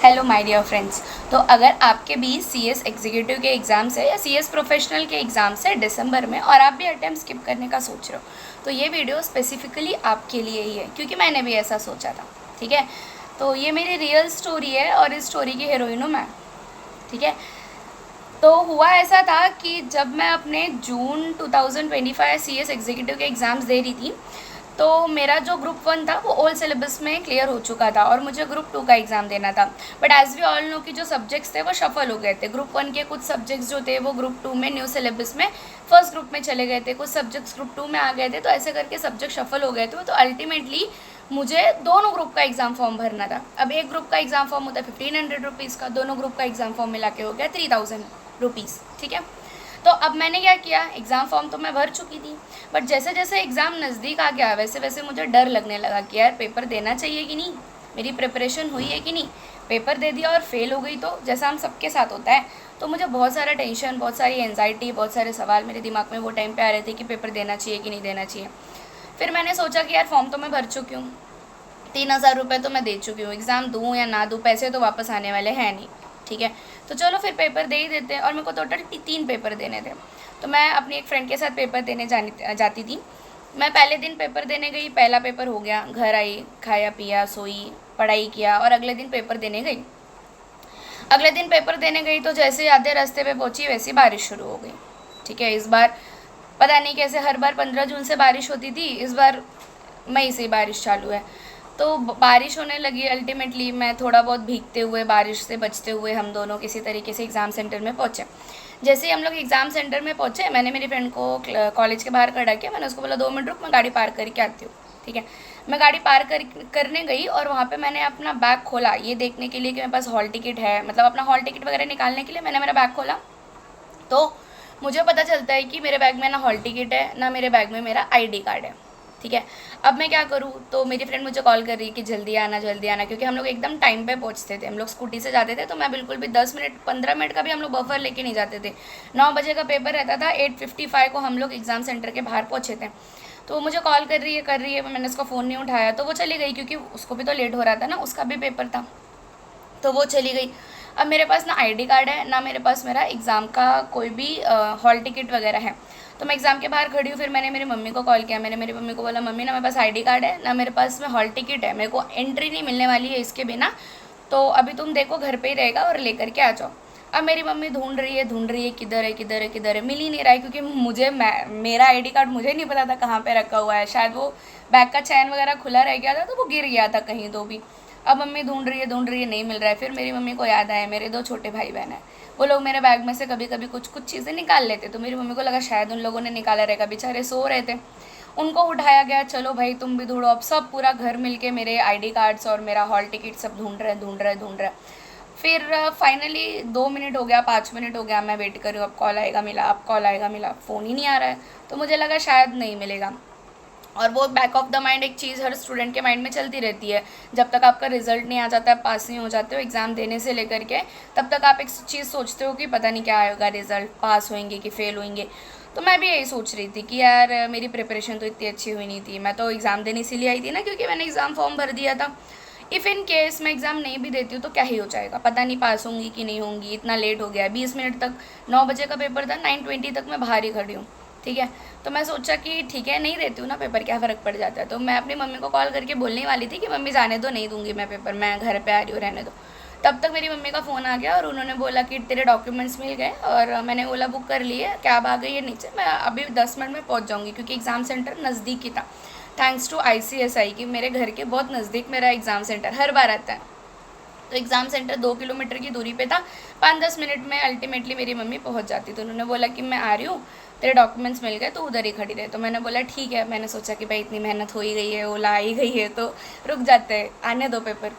Hello my dear friends. तो अगर आपके भी सीएस एग्जीक्यूटिव के एग्ज़ाम्स है या सीएस प्रोफेशनल के एग्ज़ाम्स है दिसंबर में और आप भी अटेम्प्ट स्किप करने का सोच रहे हो तो ये वीडियो स्पेसिफिकली आपके लिए ही है, क्योंकि मैंने भी ऐसा सोचा था। ठीक है, तो ये मेरी रियल स्टोरी है और इस स्टोरी की हीरोइन हूँ मैं। ठीक है, तो हुआ ऐसा था कि जब मैं अपने जून 2025 सीएस एग्जीक्यूटिव के एग्ज़ाम्स दे रही थी तो मेरा जो ग्रुप 1 था वो ओल्ड सिलेबस में क्लियर हो चुका था और मुझे ग्रुप 2 का एग्ज़ाम देना था। But as we all know कि जो सब्जेक्ट्स थे वो शफल हो गए थे। ग्रुप 1 के कुछ सब्जेक्ट्स जो थे वो ग्रुप 2 में न्यू सिलेबस में फर्स्ट ग्रुप में चले गए थे, कुछ सब्जेक्ट्स ग्रुप 2 में आ गए थे, तो ऐसे करके सब्जेक्ट शफल हो गए थे। तो अल्टीमेटली मुझे दोनों ग्रुप का एग्ज़ाम फॉर्म भरना था। अब एक ग्रुप का एग्ज़ाम फॉर्म होता है 1500 रुपीज़ का, दोनों ग्रुप का एग्ज़ाम फॉर्म मिला के हो गया 3000 रुपीज़। ठीक है, तो अब मैंने क्या किया, एग्ज़ाम फॉर्म तो मैं भर चुकी थी, बट जैसे जैसे एग्ज़ाम नज़दीक आ गया वैसे वैसे मुझे डर लगने लगा कि यार पेपर देना चाहिए कि नहीं, मेरी प्रिपरेशन हुई है कि नहीं। पेपर दे दिया और फेल हो गई तो जैसा हम सबके साथ होता है, तो मुझे बहुत सारा टेंशन, बहुत सारी एंजाइटी, बहुत सारे सवाल मेरे दिमाग में वो टाइम पे आ रहे थे कि पेपर देना चाहिए कि नहीं देना चाहिए। फिर मैंने सोचा कि यार फॉर्म तो मैं भर चुकी हूँ, 3000 रुपये तो मैं दे चुकी हूँ, एग्ज़ाम दूँ या ना दूँ पैसे तो वापस आने वाले हैं नहीं। ठीक है, तो चलो फिर पेपर दे ही देते हैं। और मेरे को टोटल 3 पेपर देने थे। तो मैं अपनी एक फ्रेंड के साथ पेपर देने जाती थी। मैं पहले दिन पेपर देने गई, पहला पेपर हो गया, घर आई, खाया पिया, सोई, पढ़ाई किया और अगले दिन पेपर देने गई। अगले दिन पेपर देने गई तो जैसे आधे रास्ते पे पहुंची वैसी बारिश शुरू हो गई। ठीक है, इस बार पता नहीं कैसे हर बार 15 जून से बारिश होती थी, इस बार मई से बारिश चालू है। तो बारिश होने लगी। अल्टीमेटली मैं थोड़ा बहुत भीगते हुए, बारिश से बचते हुए हम दोनों किसी तरीके से एग्ज़ाम सेंटर में पहुँचे। जैसे ही हम लोग एग्ज़ाम सेंटर में पहुँचे, मैंने मेरी फ्रेंड को कॉलेज के बाहर खड़ा किया। मैंने उसको बोला 2 मिनट रुक, मैं गाड़ी पार्क करके आती हूँ। ठीक है, मैं गाड़ी पार्क करने गई और वहाँ पे मैंने अपना बैग खोला ये देखने के लिए कि मेरे पास हॉल टिकट है, मतलब अपना हॉल टिकट वगैरह निकालने के लिए मैंने मेरा बैग खोला। तो मुझे पता चलता है कि मेरे बैग में ना हॉल टिकट है, ना मेरे बैग में मेरा आईडी कार्ड है। ठीक है, अब मैं क्या करूँ, तो मेरी फ्रेंड मुझे कॉल कर रही है कि जल्दी आना जल्दी आना, क्योंकि हम लोग एकदम टाइम पे पहुँचते थे। हम लोग स्कूटी से जाते थे, तो मैं बिल्कुल भी 10 मिनट 15 मिनट का भी हम लोग बफर लेके नहीं जाते थे। 9 बजे का पेपर रहता था, 8:55 को हम लोग एग्ज़ाम सेंटर के बाहर पहुँचे थे। तो वो मुझे कॉल कर रही है, मैंने उसका फ़ोन नहीं उठाया तो वो चली गई, क्योंकि उसको भी तो लेट हो रहा था ना, उसका भी पेपर था, तो वो चली गई। अब मेरे पास ना आईडी कार्ड है, ना मेरे पास मेरा एग्ज़ाम का कोई भी हॉल टिकट वगैरह है। तो मैं एग्ज़ाम के बाहर खड़ी हूँ। फिर मैंने मेरी मम्मी को कॉल किया। मैंने मेरी मम्मी को बोला, मम्मी ना मेरे पास आईडी कार्ड है, ना मेरे पास में हॉल टिकट है, मेरे को एंट्री नहीं मिलने वाली है इसके बिना, तो अभी तुम देखो घर पे ही रहेगा और लेकर के आ जाओ। अब मेरी मम्मी ढूंढ रही है, किधर है किधर है किधर है, मिल ही नहीं रहा है, क्योंकि मेरा आईडी कार्ड मुझे नहीं पता था कहाँ पे रखा हुआ है। शायद वो बैग का चैन वगैरह खुला रह गया था तो वो गिर गया था कहीं तो भी। अब मम्मी ढूंढ रही है, नहीं मिल रहा है। फिर मेरी मम्मी को याद आया मेरे 2 छोटे भाई बहन हैं, वो लोग मेरे बैग में से कभी कभी कुछ कुछ चीज़ें निकाल लेते, तो मेरी मम्मी को लगा शायद उन लोगों ने निकाला रहेगा, बेचारे सो रहे थे। उनको उठाया गया, चलो भाई तुम भी ढूंढो। अब सब पूरा घर मिलके मेरे आईडी कार्ड्स और मेरा हॉल टिकट सब ढूंढ रहे। फिर फाइनली 2 मिनट हो गया, 5 मिनट हो गया, मैं वेट कर रही हूँ, अब कॉल आएगा मिला, अब कॉल आएगा मिला, फ़ोन ही नहीं आ रहा है। तो मुझे लगा शायद नहीं मिलेगा। और वो बैक ऑफ द माइंड एक चीज़ हर स्टूडेंट के माइंड में चलती रहती है, जब तक आपका रिजल्ट नहीं आ जाता है, पास नहीं हो जाते हो एग्ज़ाम देने से लेकर के, तब तक आप एक चीज़ सोचते हो कि पता नहीं क्या आएगा रिजल्ट, पास होंगे कि फेल होंगे। तो मैं भी यही सोच रही थी कि यार मेरी प्रिपरेशन तो इतनी अच्छी हुई नहीं थी, मैं तो एग्ज़ाम देने इसीलिए आई थी ना क्योंकि मैंने एग्ज़ाम फॉर्म भर दिया था। इफ़ इन केस मैं एग्ज़ाम नहीं भी देती हूँ तो क्या ही हो जाएगा, पता नहीं पास होंगी कि नहीं होंगी, इतना लेट हो गया 20 मिनट तक। 9 बजे का पेपर था, 9:20 तक मैं बाहर ही खड़ी हूँ। ठीक है, तो मैं सोचा कि ठीक है नहीं देती हूँ ना पेपर, क्या फ़र्क पड़ जाता है। तो मैं अपनी मम्मी को कॉल करके बोलने वाली थी कि मम्मी जाने दो, नहीं दूंगी मैं पेपर, मैं घर पे आ रही हूँ, रहने दो। तब तक मेरी मम्मी का फ़ोन आ गया और उन्होंने बोला कि तेरे डॉक्यूमेंट्स मिल गए, और मैंने ओला बुक कर ली है, कैब आ गई है नीचे, मैं अभी 10 मिनट में पहुँच जाऊँगी, क्योंकि एग्ज़ाम सेंटर नज़दीक ही था। थैंक्स टू ICSI कि मेरे घर के बहुत नज़दीक मेरा एग्ज़ाम सेंटर हर बार आता है। तो एग्ज़ाम सेंटर 2 किलोमीटर की दूरी पे था। 5-10 मिनट में अल्टीमेटली मेरी मम्मी पहुंच जाती। तो उन्होंने बोला कि मैं आ रही हूँ, तेरे डॉक्यूमेंट्स मिल गए तो उधर ही खड़ी रहे। तो मैंने बोला ठीक है। मैंने सोचा कि भाई इतनी मेहनत हो ही गई है, ओला आ ही गई है, तो रुक जाते हैं, आने दो पेपर।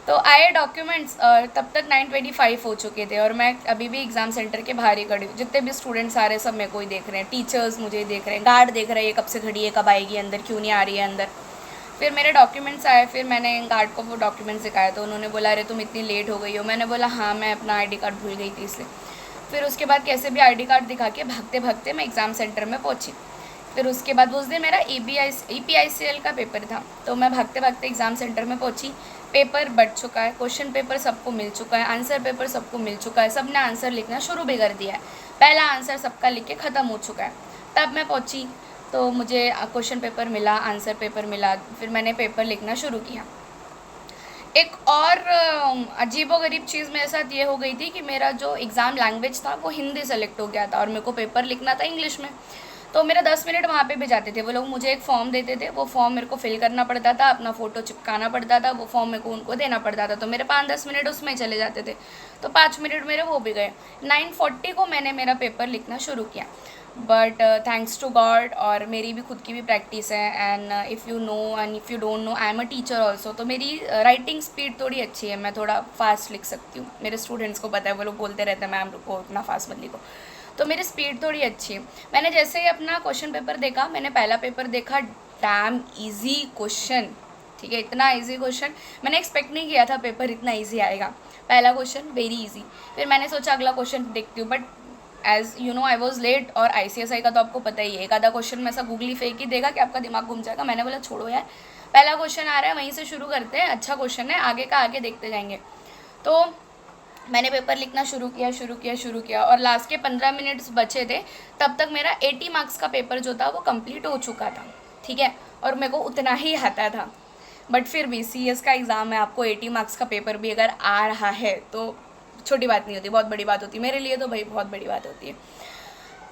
तो आए डॉक्यूमेंट्स, और तब तक 9:25 हो चुके थे और मैं अभी भी एग्ज़ाम सेंटर के बाहर ही खड़ी हूँ। जितने भी स्टूडेंट्स आ रहे हैं सब मेरे को ही देख रहे हैं, टीचर्स मुझे देख रहे हैं, गार्ड देख रहे हैं ये कब से खड़ी है, कब आएगी अंदर, क्यों नहीं आ रही है अंदर। फिर मेरे डॉक्यूमेंट्स आए, फिर मैंने गार्ड को वो डॉक्यूमेंट्स दिखाया तो उन्होंने बोला अरे तुम इतनी लेट हो गई हो। मैंने बोला हाँ मैं अपना आईडी कार्ड भूल गई थी इसलिए। फिर उसके बाद कैसे भी आईडी कार्ड दिखा के भागते भागते मैं एग्ज़ाम सेंटर में पहुंची। फिर उसके बाद उस दिन मेरा EPICL का पेपर था, तो मैं भागते भागते एग्ज़ाम सेंटर में पहुंची। पेपर बढ़ चुका है, क्वेश्चन पेपर सबको मिल चुका है, आंसर पेपर सबको मिल चुका है, सब ने आंसर लिखना शुरू भी कर दिया है, पहला आंसर सबका लिख के ख़त्म हो चुका है। तब मैं पहुंची तो मुझे क्वेश्चन पेपर मिला, आंसर पेपर मिला, फिर मैंने पेपर लिखना शुरू किया। एक और अजीबोगरीब चीज़ मेरे साथ ये हो गई थी कि मेरा जो एग्ज़ाम लैंग्वेज था वो हिंदी सेलेक्ट हो गया था और मेरे को पेपर लिखना था इंग्लिश में। तो मेरा 10 मिनट वहाँ पे भी जाते थे। वो लोग मुझे एक फॉर्म देते थे, वो फॉर्म मेरे को फिल करना पड़ता था, अपना फ़ोटो चिपकाना पड़ता था, वो फॉर्म मेरे को उनको देना पड़ता था। तो मेरे 5-10 मिनट उसमें चले जाते थे, तो 5 मिनट मेरे वो भी गए। 9:40 को मैंने मेरा पेपर लिखना शुरू किया, बट थैंक्स टू गॉड और मेरी भी खुद की भी प्रैक्टिस है, and if you know and if you don't know, I am a teacher also, तो मेरी राइटिंग स्पीड थोड़ी अच्छी है, मैं थोड़ा फास्ट लिख सकती हूँ। मेरे स्टूडेंट्स को पता है, वो लोग बोलते रहते हैं मैम को इतना फास्ट मत लिखो, तो मेरी स्पीड थोड़ी अच्छी है। मैंने जैसे ही अपना क्वेश्चन पेपर देखा, मैंने पहला पेपर देखा, डैम इजी क्वेश्चन, ठीक है, इतना इजी क्वेश्चन मैंने एक्सपेक्ट नहीं किया था पेपर इतना इजी आएगा। पहला क्वेश्चन वेरी इजी, फिर मैंने सोचा अगला क्वेश्चन देखती हूँ, but as you know I was late, और ICSI का तो आपको पता ही है, एक आधा क्वेश्चन में ऐसा गूगली फेंक ही देगा कि आपका दिमाग घूम जाएगा। मैंने बोला छोड़ो यार, पहला क्वेश्चन आ रहा है वहीं से शुरू करते हैं, अच्छा क्वेश्चन है, आगे का आगे देखते जाएंगे। तो मैंने पेपर लिखना शुरू किया और लास्ट के 15 मिनट्स बचे थे, तब तक मेरा 80 मार्क्स का पेपर जो था वो कंप्लीट हो चुका था, ठीक है, और मेरे को उतना ही आता था। बट फिर भी CS का एग्ज़ाम है, आपको 80 मार्क्स का पेपर भी अगर आ रहा है तो छोटी बात नहीं होती, बहुत बड़ी बात होती है, मेरे लिए तो भाई बहुत बड़ी बात होती है।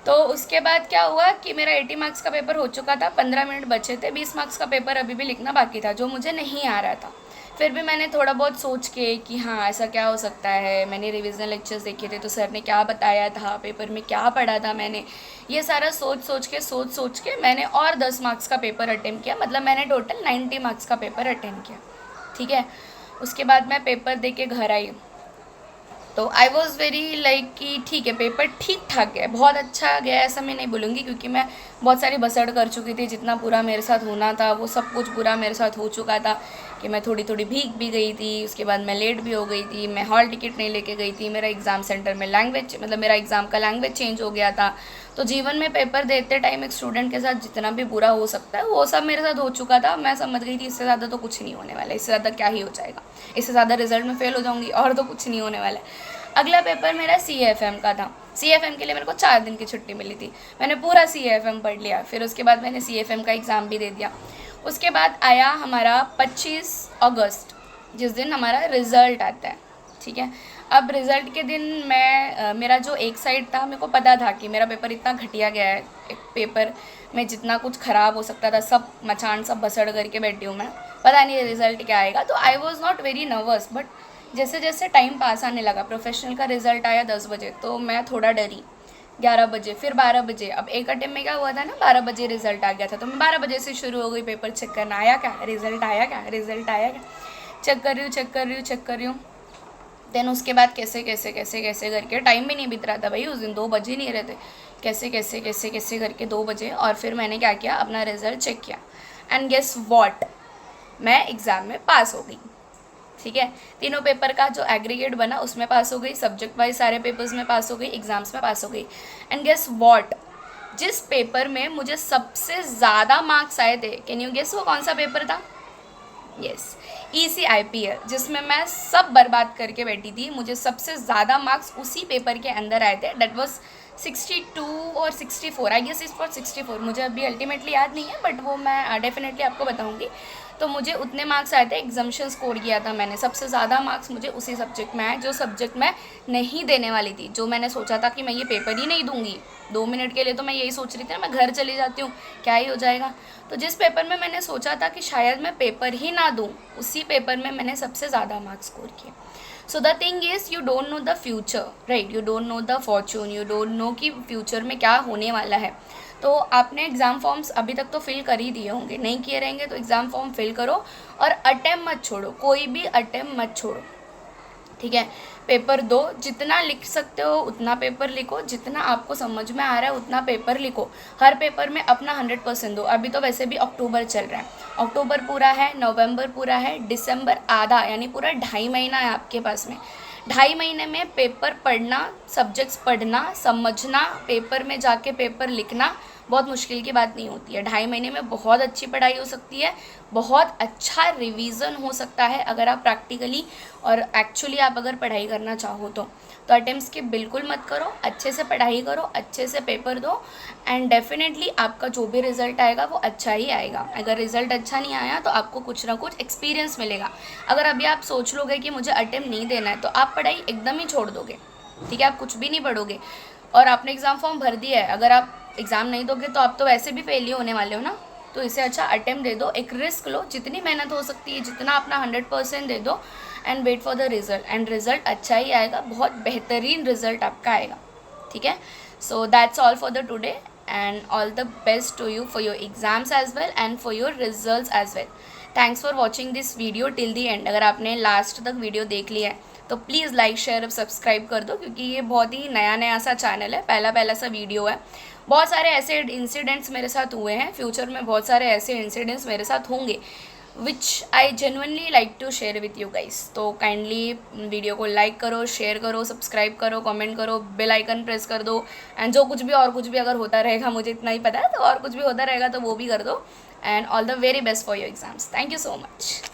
तो उसके बाद क्या हुआ कि मेरा 80 मार्क्स का पेपर हो चुका था, 15 मिनट बचे थे, 20 मार्क्स का पेपर अभी भी लिखना बाकी था जो मुझे नहीं आ रहा था। फिर भी मैंने थोड़ा बहुत सोच के कि हाँ ऐसा क्या हो सकता है, मैंने रिविज़न लेक्चर्स देखे थे तो सर ने क्या बताया था, पेपर में क्या पढ़ा था, मैंने ये सारा सोच के मैंने और 10 मार्क्स का पेपर अटेम्प्ट किया, मतलब मैंने टोटल 90 मार्क्स का पेपर अटेम्प्ट किया, ठीक है। उसके बाद मैं पेपर दे के घर आई, तो आई वॉज़ वेरी लाइक कि ठीक है पेपर ठीक ठाक गया, बहुत अच्छा गया ऐसा मैं नहीं बोलूँगी, क्योंकि मैं बहुत सारी बसड़ कर चुकी थी, जितना पूरा मेरे साथ होना था वो सब कुछ पूरा मेरे साथ हो चुका था, कि मैं थोड़ी थोड़ी भीग भी गई थी, उसके बाद मैं लेट भी हो गई थी, मैं हॉल टिकट नहीं लेके गई थी, मेरा एग्ज़ाम सेंटर में लैंग्वेज मतलब मेरा एग्ज़ाम का लैंग्वेज चेंज हो गया था। तो जीवन में पेपर देते टाइम एक स्टूडेंट के साथ जितना भी बुरा हो सकता है वो सब मेरे साथ हो चुका था। मैं समझ गई थी इससे ज़्यादा तो कुछ नहीं होने वाला है, इससे ज़्यादा क्या ही हो जाएगा, इससे ज़्यादा रिजल्ट में फ़ेल हो जाऊँगी और तो कुछ नहीं होने वाला है। अगला पेपर मेरा CFM का था। CFM के लिए मेरे को 4 दिन की छुट्टी मिली थी, मैंने पूरा CFM पढ़ लिया, फिर उसके बाद मैंने CFM का एग्ज़ाम भी दे दिया। उसके बाद आया हमारा 25 अगस्त, जिस दिन हमारा रिज़ल्ट आता है, ठीक है। अब रिज़ल्ट के दिन मैं मेरा जो एक साइड था मेरे को पता था कि मेरा पेपर इतना घटिया गया है, एक पेपर में जितना कुछ ख़राब हो सकता था सब मचान सब बसड़ करके बैठी हूँ मैं, पता नहीं रिज़ल्ट क्या आएगा। तो I was not very nervous, but जैसे जैसे टाइम पास आने लगा, प्रोफेशनल का रिज़ल्ट आया 10 बजे, तो मैं थोड़ा डरी। 11 बजे, फिर 12 बजे, अब एक अटेम्प्ट में क्या हुआ था ना, 12 बजे रिज़ल्ट आ गया था, तो मैं 12 बजे से शुरू हो गई पेपर चेक करना, आया क्या रिज़ल्ट, आया क्या रिज़ल्ट, आया क्या, चेक कर रही हूँ। देन उसके बाद कैसे करके, टाइम भी नहीं बीत रहा था भाई, उस दिन 2 बजे नहीं रहे थे, कैसे करके 2 बजे, और फिर मैंने क्या किया, अपना रिज़ल्ट चेक किया, एंड गेस व्हाट, मैं एग्ज़ाम में पास हो गई, ठीक है। तीनों पेपर का जो एग्रीगेट बना उसमें पास हो गई, सब्जेक्ट वाइज सारे पेपर्स में पास हो गई, एग्ज़ाम्स में पास हो गई। एंड गेस व्हाट, जिस पेपर में मुझे सबसे ज़्यादा मार्क्स आए थे, कैन यू गेस वो कौन सा पेपर था? यस, ECIPL, जिसमें मैं सब बर्बाद करके बैठी थी, मुझे सबसे ज़्यादा मार्क्स उसी पेपर के अंदर आए थे। डेट वॉज 62 और 64, आई गेस इस फॉर 64, मुझे अभी अल्टीमेटली याद नहीं है, बट वो मैं डेफिनेटली आपको बताऊंगी। तो मुझे उतने मार्क्स आए थे, एग्जाम्शन स्कोर किया था मैंने, सबसे ज़्यादा मार्क्स मुझे उसी सब्जेक्ट में आए जो सब्जेक्ट मैं नहीं देने वाली थी, जो मैंने सोचा था कि मैं ये पेपर ही नहीं दूंगी। 2 मिनट के लिए तो मैं यही सोच रही थी ना, मैं घर चली जाती हूँ, क्या ही हो जाएगा। तो जिस पेपर में मैंने सोचा था कि शायद मैं पेपर ही ना दूँ, उसी पेपर में मैंने सबसे ज़्यादा मार्क्स स्कोर किए। So the thing is, you don't know the future, right, you don't know the Fortune, you don't know कि फ्यूचर में क्या होने वाला है। तो आपने एग्ज़ाम फॉर्म्स अभी तक तो फिल कर ही दिए होंगे, नहीं किए रहेंगे तो एग्ज़ाम फॉर्म फिल करो, और अटेम्प्ट मत छोड़ो, कोई भी अटेम्प्ट मत छोड़ो, ठीक है। पेपर दो, जितना लिख सकते हो उतना पेपर लिखो, जितना आपको समझ में आ रहा है उतना पेपर लिखो, हर पेपर में अपना 100% दो। अभी तो वैसे भी अक्टूबर चल रहा है, अक्टूबर पूरा है, नवंबर पूरा है, दिसंबर आधा, यानी पूरा 2.5 महीना है आपके पास में। 2.5 महीने में पेपर पढ़ना, सब्जेक्ट्स पढ़ना, समझना, पेपर में जाके पेपर लिखना, बहुत मुश्किल की बात नहीं होती है। 2.5 महीने में बहुत अच्छी पढ़ाई हो सकती है, बहुत अच्छा रिवीजन हो सकता है अगर आप प्रैक्टिकली और एक्चुअली आप अगर पढ़ाई करना चाहो तो अटेम्प्ट स्किप बिल्कुल मत करो, अच्छे से पढ़ाई करो, अच्छे से पेपर दो एंड डेफिनेटली आपका जो भी रिज़ल्ट आएगा वो अच्छा ही आएगा। अगर रिज़ल्ट अच्छा नहीं आया तो आपको कुछ ना कुछ एक्सपीरियंस मिलेगा। अगर अभी आप सोच लोगे कि मुझे अटेम्प्ट नहीं देना है तो आप पढ़ाई एकदम ही छोड़ दोगे, ठीक है, आप कुछ भी नहीं पढ़ोगे। और आपने एग्ज़ाम फॉर्म भर दिया है, अगर आप एग्ज़ाम नहीं दोगे तो आप तो वैसे भी फेल ही होने वाले हो ना। तो इससे अच्छा अटेम्प्ट दे दो, एक रिस्क लो, जितनी मेहनत हो सकती है, जितना अपना 100% दे दो and wait for the result. And result अच्छा ही आएगा, बहुत बेहतरीन रिज़ल्ट आपका आएगा, ठीक है। So that's all for the today and all the best to you for your exams as well and for your results as well. Thanks for watching this video till the end. अगर आपने last तक video देख लिया है तो please like share और subscribe कर दो, क्योंकि ये बहुत ही नया सा चैनल है, पहला सा वीडियो है। बहुत सारे ऐसे इंसिडेंट्स मेरे साथ हुए हैं, फ्यूचर में बहुत सारे ऐसे इंसिडेंट्स मेरे साथ होंगे which I genuinely like to share with you guys. तो काइंडली वीडियो को लाइक करो, शेयर करो, सब्सक्राइब करो, कमेंट करो, बेल आइकन प्रेस कर दो एंड जो कुछ भी और कुछ भी अगर होता रहेगा, मुझे इतना ही पता है, तो और कुछ भी होता रहेगा तो वो भी कर दो। And all the very best for your exams. Thank you so much.